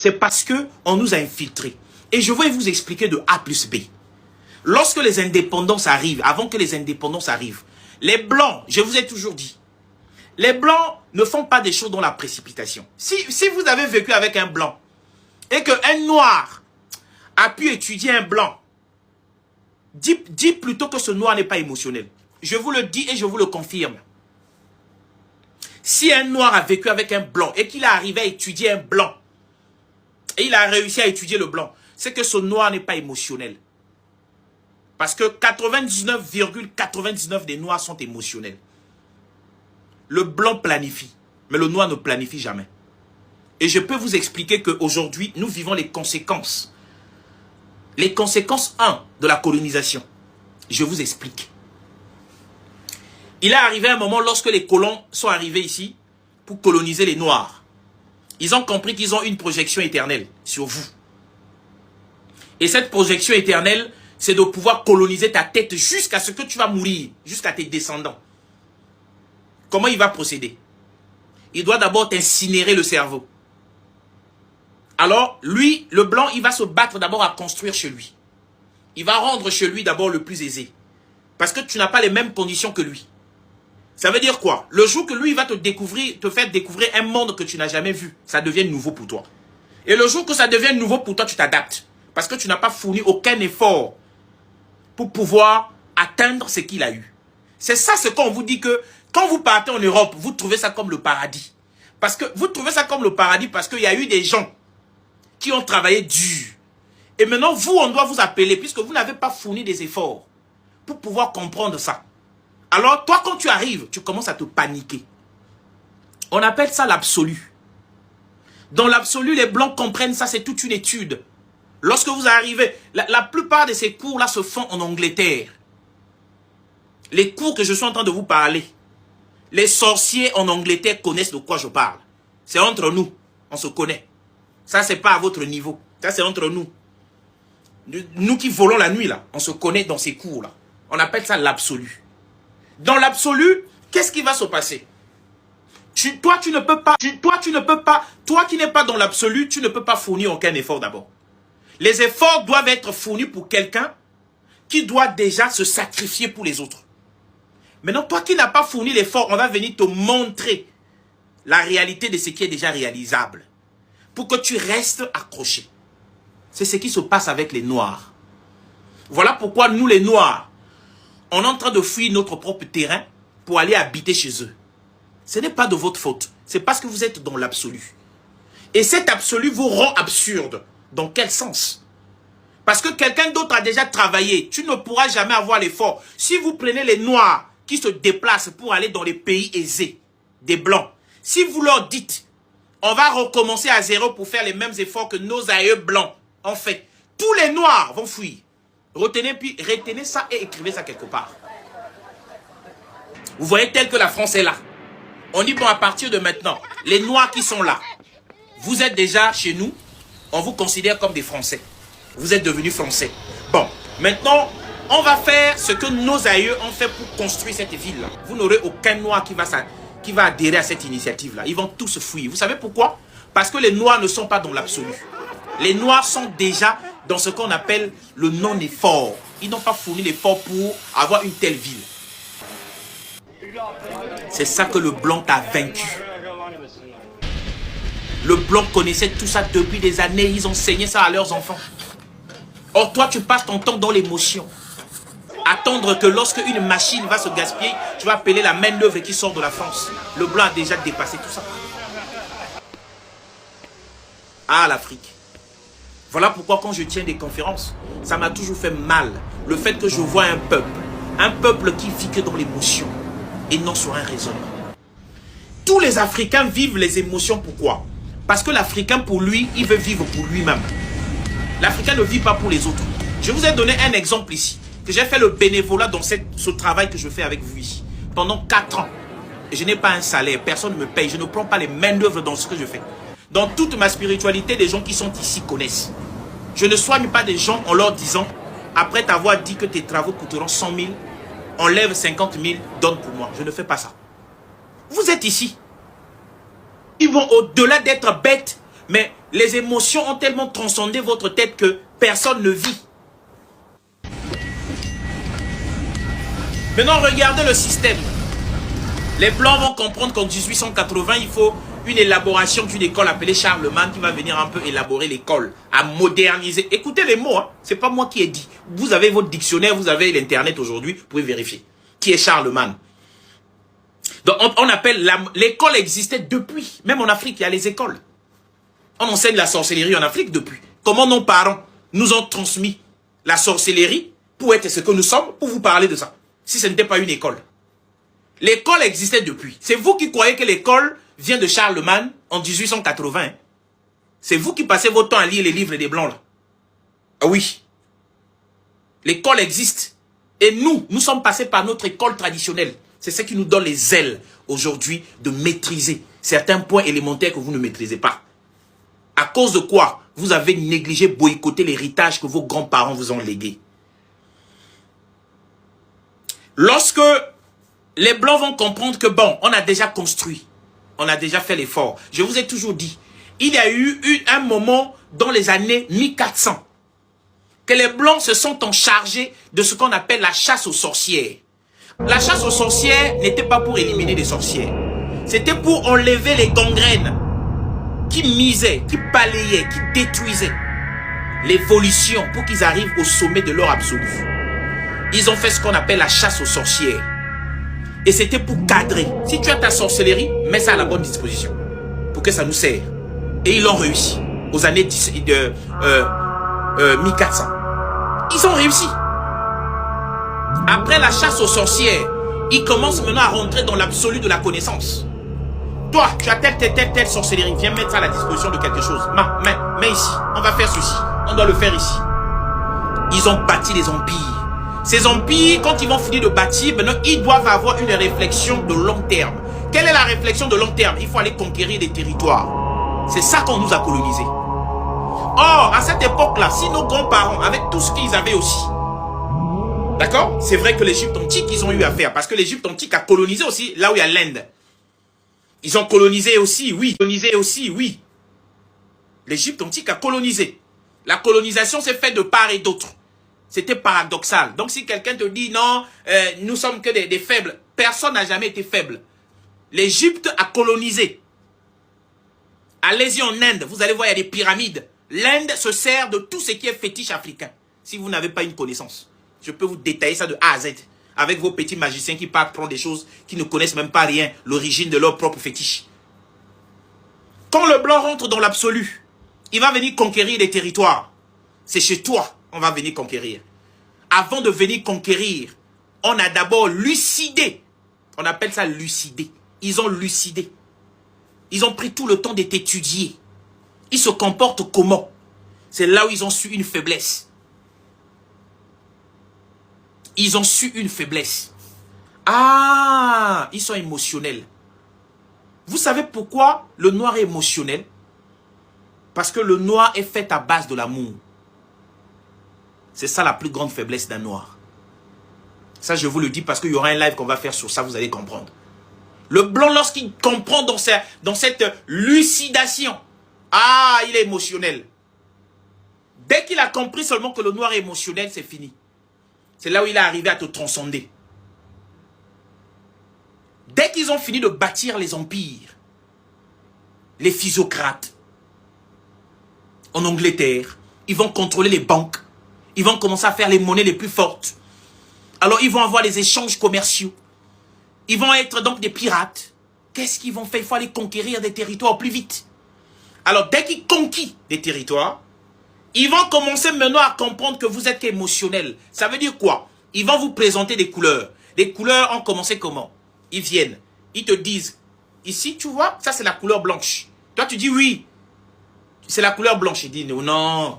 C'est parce qu'on nous a infiltrés. Et je vais vous expliquer de A plus B. Lorsque les indépendances arrivent, avant que les indépendances arrivent, les Blancs, je vous ai toujours dit, les Blancs ne font pas des choses dans la précipitation. Si vous avez vécu avec un Blanc et qu'un Noir a pu étudier un Blanc, dis plutôt que ce Noir n'est pas émotionnel. Je vous le dis et je vous le confirme. Si un Noir a vécu avec un Blanc et qu'il est arrivé à étudier un Blanc, et il a réussi à étudier le Blanc, c'est que ce Noir n'est pas émotionnel. Parce que 99,99 des Noirs sont émotionnels. Le Blanc planifie, mais le Noir ne planifie jamais. Et je peux vous expliquer qu'aujourd'hui, nous vivons les conséquences. Les conséquences 1 de la colonisation. Je vous explique. Il est arrivé un moment lorsque les colons sont arrivés ici pour coloniser les Noirs. Ils ont compris qu'ils ont une projection éternelle sur vous. Et cette projection éternelle, c'est de pouvoir coloniser ta tête jusqu'à ce que tu vas mourir, jusqu'à tes descendants. Comment il va procéder? Il doit d'abord t'incinérer le cerveau. Alors, lui, le Blanc, il va se battre d'abord à construire chez lui. Il va rendre chez lui d'abord le plus aisé. Parce que tu n'as pas les mêmes conditions que lui. Ça veut dire quoi? Le jour que lui, il va te faire découvrir un monde que tu n'as jamais vu, ça devient nouveau pour toi. Et le jour que ça devient nouveau pour toi, tu t'adaptes. Parce que tu n'as pas fourni aucun effort pour pouvoir atteindre ce qu'il a eu. C'est ça ce qu'on vous dit que quand vous partez en Europe, vous trouvez ça comme le paradis. Parce que vous trouvez ça comme le paradis parce qu'il y a eu des gens qui ont travaillé dur. Et maintenant, vous, on doit vous appeler puisque vous n'avez pas fourni des efforts pour pouvoir comprendre ça. Alors, toi, quand tu arrives, tu commences à te paniquer. On appelle ça l'absolu. Dans l'absolu, les Blancs comprennent ça, c'est toute une étude. Lorsque vous arrivez, la plupart de ces cours-là se font en Angleterre. Les cours que je suis en train de vous parler, les sorciers en Angleterre connaissent de quoi je parle. C'est entre nous, on se connaît. Ça, c'est pas à votre niveau. Ça, c'est entre nous. Nous qui volons la nuit, là, on se connaît dans ces cours-là. On appelle ça l'absolu. Dans l'absolu, qu'est-ce qui va se passer? Toi qui n'es pas dans l'absolu, tu ne peux pas fournir aucun effort d'abord. Les efforts doivent être fournis pour quelqu'un qui doit déjà se sacrifier pour les autres. Maintenant, toi qui n'as pas fourni l'effort, on va venir te montrer la réalité de ce qui est déjà réalisable. Pour que tu restes accroché. C'est ce qui se passe avec les Noirs. Voilà pourquoi nous les Noirs, on est en train de fuir notre propre terrain pour aller habiter chez eux. Ce n'est pas de votre faute. C'est parce que vous êtes dans l'absolu. Et cet absolu vous rend absurde. Dans quel sens? Parce que quelqu'un d'autre a déjà travaillé. Tu ne pourras jamais avoir l'effort. Si vous prenez les Noirs qui se déplacent pour aller dans les pays aisés, des Blancs, si vous leur dites, on va recommencer à zéro pour faire les mêmes efforts que nos aïeux Blancs ont fait, tous les Noirs vont fuir. Retenez ça et écrivez ça quelque part. Vous voyez tel que la France est là. On dit, bon, à partir de maintenant, les Noirs qui sont là, vous êtes déjà chez nous, on vous considère comme des Français. Vous êtes devenus Français. Bon, maintenant, on va faire ce que nos aïeux ont fait pour construire cette ville-là. Vous n'aurez aucun Noir qui va adhérer à cette initiative-là. Ils vont tous fuir. Vous savez pourquoi? Parce que les Noirs ne sont pas dans l'absolu. Les Noirs sont déjà dans ce qu'on appelle le non-effort. Ils n'ont pas fourni l'effort pour avoir une telle ville. C'est ça que le Blanc t'a vaincu. Le Blanc connaissait tout ça depuis des années. Ils ont enseigné ça à leurs enfants. Or, toi, tu passes ton temps dans l'émotion. Attendre que lorsque une machine va se gaspiller, tu vas appeler la main-d'œuvre qui sort de la France. Le Blanc a déjà dépassé tout ça. Ah, l'Afrique. Voilà pourquoi quand je tiens des conférences, ça m'a toujours fait mal. Le fait que je vois un peuple qui vit que dans l'émotion et non sur un raisonnement. Tous les Africains vivent les émotions, pourquoi? Parce que l'Africain, pour lui, il veut vivre pour lui-même. L'Africain ne vit pas pour les autres. Je vous ai donné un exemple ici, que j'ai fait le bénévolat dans ce travail que je fais avec vous ici. Pendant 4 ans, je n'ai pas un salaire, personne ne me paye, je ne prends pas les mains-d'œuvre dans ce que je fais. Dans toute ma spiritualité, les gens qui sont ici connaissent. Je ne soigne pas des gens en leur disant, après t'avoir dit que tes travaux coûteront 100 000, enlève 50 000, donne pour moi. Je ne fais pas ça. Vous êtes ici. Ils vont au-delà d'être bêtes, mais les émotions ont tellement transcendé votre tête que personne ne vit. Maintenant, regardez le système. Les Blancs vont comprendre qu'en 1880, il faut une élaboration d'une école appelée Charlemagne qui va venir un peu élaborer l'école, à moderniser. Écoutez les mots, hein. C'est pas moi qui ai dit. Vous avez votre dictionnaire, vous avez l'internet aujourd'hui, vous pouvez vérifier. Qui est Charlemagne? Donc on appelle l'école existait depuis. Même en Afrique, il y a les écoles. On enseigne la sorcellerie en Afrique depuis. Comment nos parents nous ont transmis la sorcellerie pour être ce que nous sommes, pour vous parler de ça. Si ce n'était pas une école. L'école existait depuis. C'est vous qui croyez que l'école vient de Charlemagne en 1880. Hein? C'est vous qui passez votre temps à lire les livres des Blancs là. Ah oui. L'école existe. Et nous sommes passés par notre école traditionnelle. C'est ce qui nous donne les ailes aujourd'hui de maîtriser certains points élémentaires que vous ne maîtrisez pas. À cause de quoi vous avez négligé, boycotté l'héritage que vos grands-parents vous ont légué. Lorsque les Blancs vont comprendre que bon, on a déjà construit, on a déjà fait l'effort. Je vous ai toujours dit, il y a eu un moment dans les années 1400 que les Blancs se sont en chargés de ce qu'on appelle la chasse aux sorcières. La chasse aux sorcières n'était pas pour éliminer les sorcières. C'était pour enlever les gangrènes qui misaient, qui balayaient, qui détruisaient l'évolution pour qu'ils arrivent au sommet de leur absolu. Ils ont fait ce qu'on appelle la chasse aux sorcières. Et c'était pour cadrer. Si tu as ta sorcellerie, mets ça à la bonne disposition. Pour que ça nous sert. Et ils l'ont réussi. Aux années 1400. Ils ont réussi. Après la chasse aux sorcières, ils commencent maintenant à rentrer dans l'absolu de la connaissance. Toi, tu as telle sorcellerie. Viens mettre ça à la disposition de quelque chose. Mets ici. On va faire ceci. On doit le faire ici. Ils ont bâti les empires. Ces empires, quand ils vont finir de bâtir, maintenant, ils doivent avoir une réflexion de long terme. Quelle est la réflexion de long terme? Il faut aller conquérir des territoires. C'est ça qu'on nous a colonisés. Or, à cette époque-là, si nos grands-parents, avec tout ce qu'ils avaient aussi, d'accord? C'est vrai que l'Égypte antique, ils ont eu à faire. Parce que l'Égypte antique a colonisé aussi là où il y a l'Inde. Ils ont colonisé aussi, oui. L'Égypte antique a colonisé. La colonisation s'est faite de part et d'autre. C'était paradoxal. Donc si quelqu'un te dit non, nous sommes que des faibles, personne n'a jamais été faible. L'Égypte a colonisé. Allez-y en Inde, vous allez voir, il y a des pyramides. L'Inde se sert de tout ce qui est fétiche africain. Si vous n'avez pas une connaissance, je peux vous détailler ça de A à Z. Avec vos petits magiciens qui partent prendre des choses, qui ne connaissent même pas rien, l'origine de leur propre fétiche. Quand le blanc rentre dans l'absolu, il va venir conquérir des territoires. C'est chez toi. On va venir conquérir. Avant de venir conquérir, on a d'abord lucidé. On appelle ça lucider. Ils ont lucidé. Ils ont pris tout le temps de t'étudier. Ils se comportent comment? C'est là où ils ont su une faiblesse. Ils ont su une faiblesse. Ah, ils sont émotionnels. Vous savez pourquoi le noir est émotionnel? Parce que le noir est fait à base de l'amour. C'est ça la plus grande faiblesse d'un noir. Ça, je vous le dis parce qu'il y aura un live qu'on va faire sur ça, vous allez comprendre. Le blanc, lorsqu'il comprend dans cette lucidation, ah, il est émotionnel. Dès qu'il a compris seulement que le noir est émotionnel, c'est fini. C'est là où il est arrivé à te transcender. Dès qu'ils ont fini de bâtir les empires, les physiocrates, en Angleterre, ils vont contrôler les banques. Ils vont commencer à faire les monnaies les plus fortes. Alors, ils vont avoir des échanges commerciaux. Ils vont être donc des pirates. Qu'est-ce qu'ils vont faire? Il faut aller conquérir des territoires plus vite. Alors, dès qu'ils conquèrent des territoires, ils vont commencer maintenant à comprendre que vous êtes émotionnel. Ça veut dire quoi? Ils vont vous présenter des couleurs. Les couleurs ont commencé comment? Ils viennent. Ils te disent, ici, tu vois, ça c'est la couleur blanche. Toi, tu dis oui. C'est la couleur blanche. Il dit non.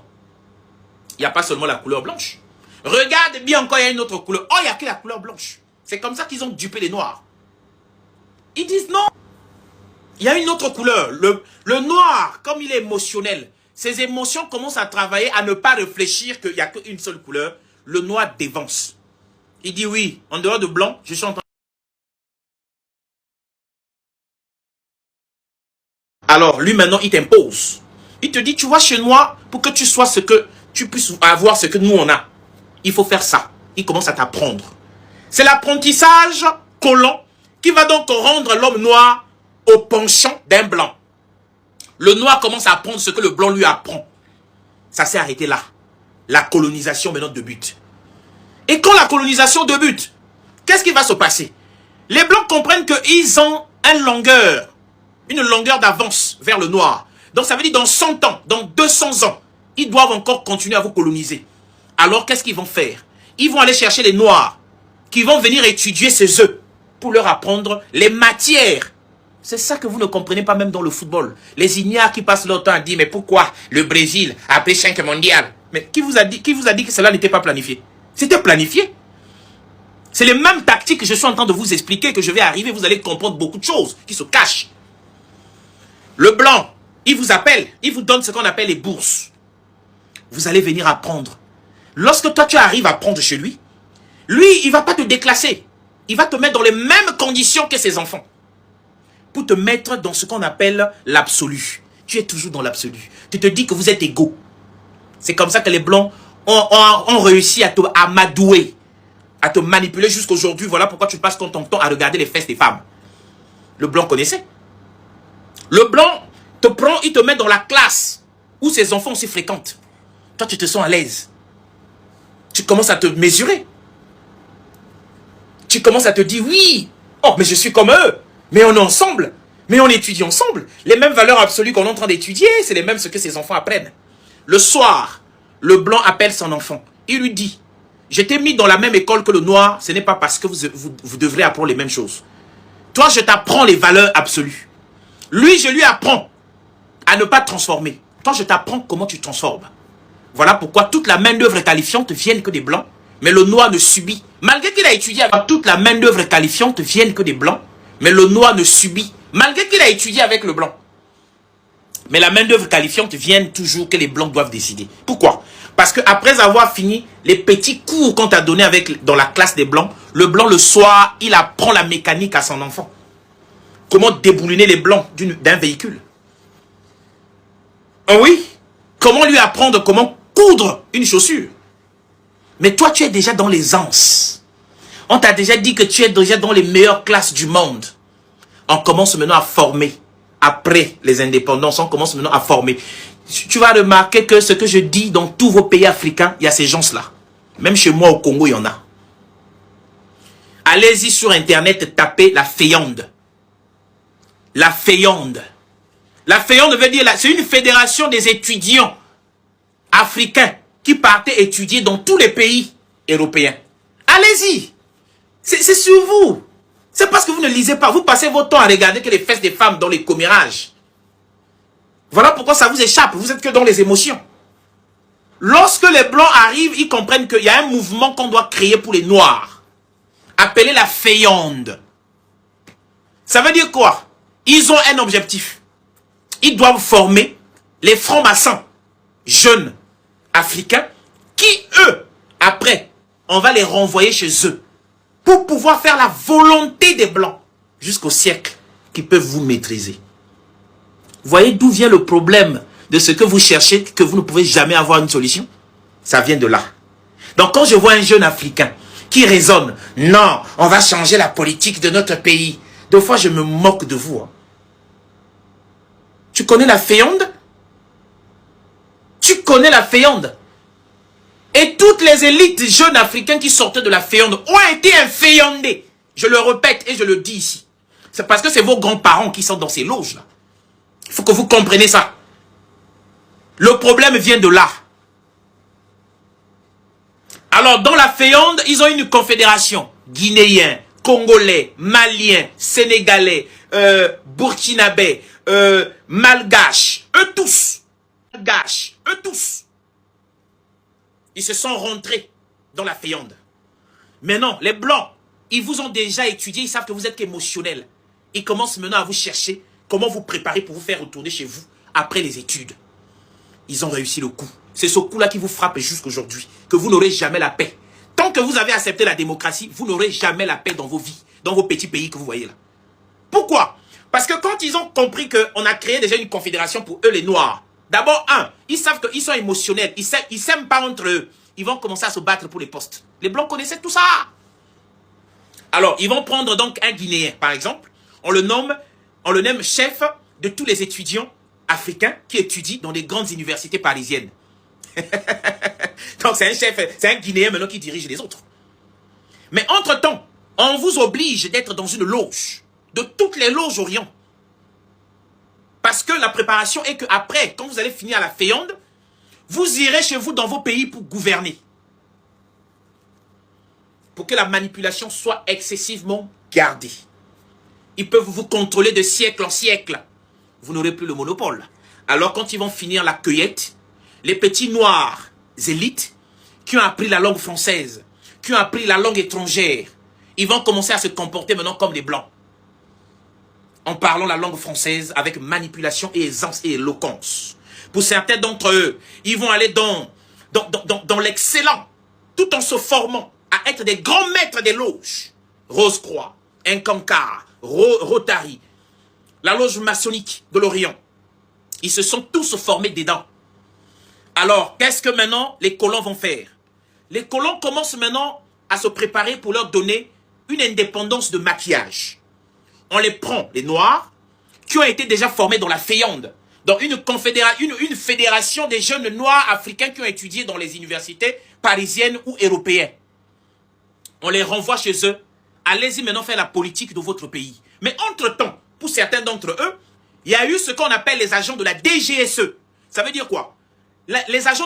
Il n'y a pas seulement la couleur blanche. Regarde bien encore, il y a une autre couleur. Oh, il n'y a que la couleur blanche. C'est comme ça qu'ils ont dupé les noirs. Ils disent non. Il y a une autre couleur. Le noir, comme il est émotionnel, ses émotions commencent à travailler, à ne pas réfléchir qu'il n'y a qu'une seule couleur. Le noir dévance. Il dit oui, en dehors de blanc, je suis en train. Alors, lui maintenant, il t'impose. Il te dit, tu vois, chez moi, pour que tu sois ce que, tu puisses avoir ce que nous on a, il faut faire ça. Il commence à t'apprendre. C'est l'apprentissage colon qui va donc rendre l'homme noir au penchant d'un blanc. Le noir commence à apprendre ce que le blanc lui apprend. Ça s'est arrêté là. La colonisation maintenant débute. Et quand la colonisation débute, qu'est-ce qui va se passer? Les blancs comprennent qu'ils ont une longueur d'avance vers le noir. Donc ça veut dire dans 100 ans, dans 200 ans, ils doivent encore continuer à vous coloniser. Alors qu'est-ce qu'ils vont faire? Ils vont aller chercher les noirs qui vont venir étudier ces œufs pour leur apprendre les matières. C'est ça que vous ne comprenez pas même dans le football. Les ignares qui passent leur temps à dire mais pourquoi le Brésil a pris 5 mondiales? Mais qui vous a dit que cela n'était pas planifié? C'était planifié. C'est les mêmes tactiques que je suis en train de vous expliquer, que je vais arriver, vous allez comprendre beaucoup de choses qui se cachent. Le blanc, il vous appelle, il vous donne ce qu'on appelle les bourses. Vous allez venir apprendre. Lorsque toi tu arrives à apprendre chez lui, il ne va pas te déclasser. Il va te mettre dans les mêmes conditions que ses enfants. Pour te mettre dans ce qu'on appelle l'absolu. Tu es toujours dans l'absolu. Tu te dis que vous êtes égaux. C'est comme ça que les blancs ont réussi à m'adouer, à te manipuler jusqu'aujourd'hui. Voilà pourquoi tu passes ton temps à regarder les fesses des femmes. Le blanc connaissait. Le blanc te prend, il te met dans la classe où ses enfants aussi fréquentent. Toi, tu te sens à l'aise. Tu commences à te mesurer. Tu commences à te dire, oui, oh, mais je suis comme eux. Mais on est ensemble. Mais on étudie ensemble. Les mêmes valeurs absolues qu'on est en train d'étudier, c'est les mêmes ce que ses enfants apprennent. Le soir, le blanc appelle son enfant. Il lui dit, je t'ai mis dans la même école que le noir, ce n'est pas parce que vous devrez apprendre les mêmes choses. Toi, je t'apprends les valeurs absolues. Lui, je lui apprends à ne pas transformer. Toi, je t'apprends comment tu transformes. Voilà pourquoi toute la main-d'œuvre qualifiante vienne que des blancs, mais le noir ne subit. Malgré qu'il a étudié avec toute la main-d'œuvre qualifiante vienne que des blancs, mais le noir ne subit. Malgré qu'il a étudié avec le blanc. Mais la main-d'œuvre qualifiante vient toujours que les blancs doivent décider. Pourquoi? Parce qu'après avoir fini les petits cours qu'on t'a donnés dans la classe des blancs, le blanc le soir, il apprend la mécanique à son enfant. Comment déboulonner les blancs d'un véhicule. Oh oui? Comment lui apprendre comment coudre une chaussure? Mais toi, tu es déjà dans l'aisance. On t'a déjà dit que tu es déjà dans les meilleures classes du monde. On commence maintenant à former. Après les indépendances, on commence maintenant à former. Tu vas remarquer que ce que je dis dans tous vos pays africains, il y a ces gens-là. Même chez moi au Congo, il y en a. Allez-y sur Internet, tapez la FEYOND. La FEYOND. La FEYOND veut dire, c'est une fédération des étudiants africains qui partaient étudier dans tous les pays européens. Allez-y. C'est sur vous. C'est parce que vous ne lisez pas. Vous passez votre temps à regarder que les fesses des femmes dans les commérages. Voilà pourquoi ça vous échappe. Vous êtes que dans les émotions. Lorsque les blancs arrivent, ils comprennent qu'il y a un mouvement qu'on doit créer pour les noirs. Appelé la FEYOND. Ça veut dire quoi? Ils ont un objectif. Ils doivent former les francs-maçons jeunes africains qui, eux, après, on va les renvoyer chez eux pour pouvoir faire la volonté des blancs jusqu'au siècle qui peuvent vous maîtriser. Voyez d'où vient le problème de ce que vous cherchez, que vous ne pouvez jamais avoir une solution? Ça vient de là. Donc quand je vois un jeune Africain qui raisonne, non, on va changer la politique de notre pays. Deux fois, je me moque de vous. Hein. Tu connais la FEYOND? Tu connais la FEYOND? Et toutes les élites jeunes africains qui sortaient de la FEYOND ont été inféyondés. Je le répète et je le dis ici. C'est parce que c'est vos grands-parents qui sont dans ces loges-là. Il faut que vous compreniez ça. Le problème vient de là. Alors, dans la FEYOND, ils ont une confédération. Guinéens, Congolais, Maliens, Sénégalais, Burkinabés, Malgaches. Eux tous. Malgaches. Eux tous. Ils se sont rentrés dans la FEYOND. Mais non, les Blancs, ils vous ont déjà étudié. Ils savent que vous êtes émotionnel. Ils commencent maintenant à vous chercher comment vous préparer pour vous faire retourner chez vous après les études. Ils ont réussi le coup. C'est ce coup-là qui vous frappe jusqu'aujourd'hui. Que vous n'aurez jamais la paix. Tant que vous avez accepté la démocratie, vous n'aurez jamais la paix dans vos vies. Dans vos petits pays que vous voyez là. Pourquoi? Parce que quand ils ont compris qu'on a créé déjà une confédération pour eux les Noirs, D'abord, ils savent qu'ils sont émotionnels. Ils s'aiment pas entre eux. Ils vont commencer à se battre pour les postes. Les Blancs connaissaient tout ça. Alors, ils vont prendre donc un Guinéen, par exemple. On le nomme chef de tous les étudiants africains qui étudient dans les grandes universités parisiennes. Donc, c'est un chef, c'est un Guinéen maintenant qui dirige les autres. Mais entre-temps, on vous oblige d'être dans une loge, de toutes les loges Orient. Parce que la préparation est qu'après, quand vous allez finir à la Féonde, vous irez chez vous dans vos pays pour gouverner. Pour que la manipulation soit excessivement gardée. Ils peuvent vous contrôler de siècle en siècle. Vous n'aurez plus le monopole. Alors quand ils vont finir la cueillette, les petits noirs élites qui ont appris la langue française, qui ont appris la langue étrangère, ils vont commencer à se comporter maintenant comme les blancs. En parlant la langue française avec manipulation et aisance et éloquence. Pour certains d'entre eux, ils vont aller dans l'excellent, tout en se formant à être des grands maîtres des loges. Rose-Croix, Incancar, Rotary, la loge maçonnique de l'Orient. Ils se sont tous formés dedans. Alors, qu'est-ce que maintenant les colons vont faire? Les colons commencent maintenant à se préparer pour leur donner une indépendance de maquillage. On les prend, les Noirs, qui ont été déjà formés dans la Féonde, dans une fédération des jeunes Noirs africains qui ont étudié dans les universités parisiennes ou européennes. On les renvoie chez eux. Allez-y maintenant faire la politique de votre pays. Mais entre-temps, pour certains d'entre eux, il y a eu ce qu'on appelle les agents de la DGSE. Ça veut dire quoi? Les agents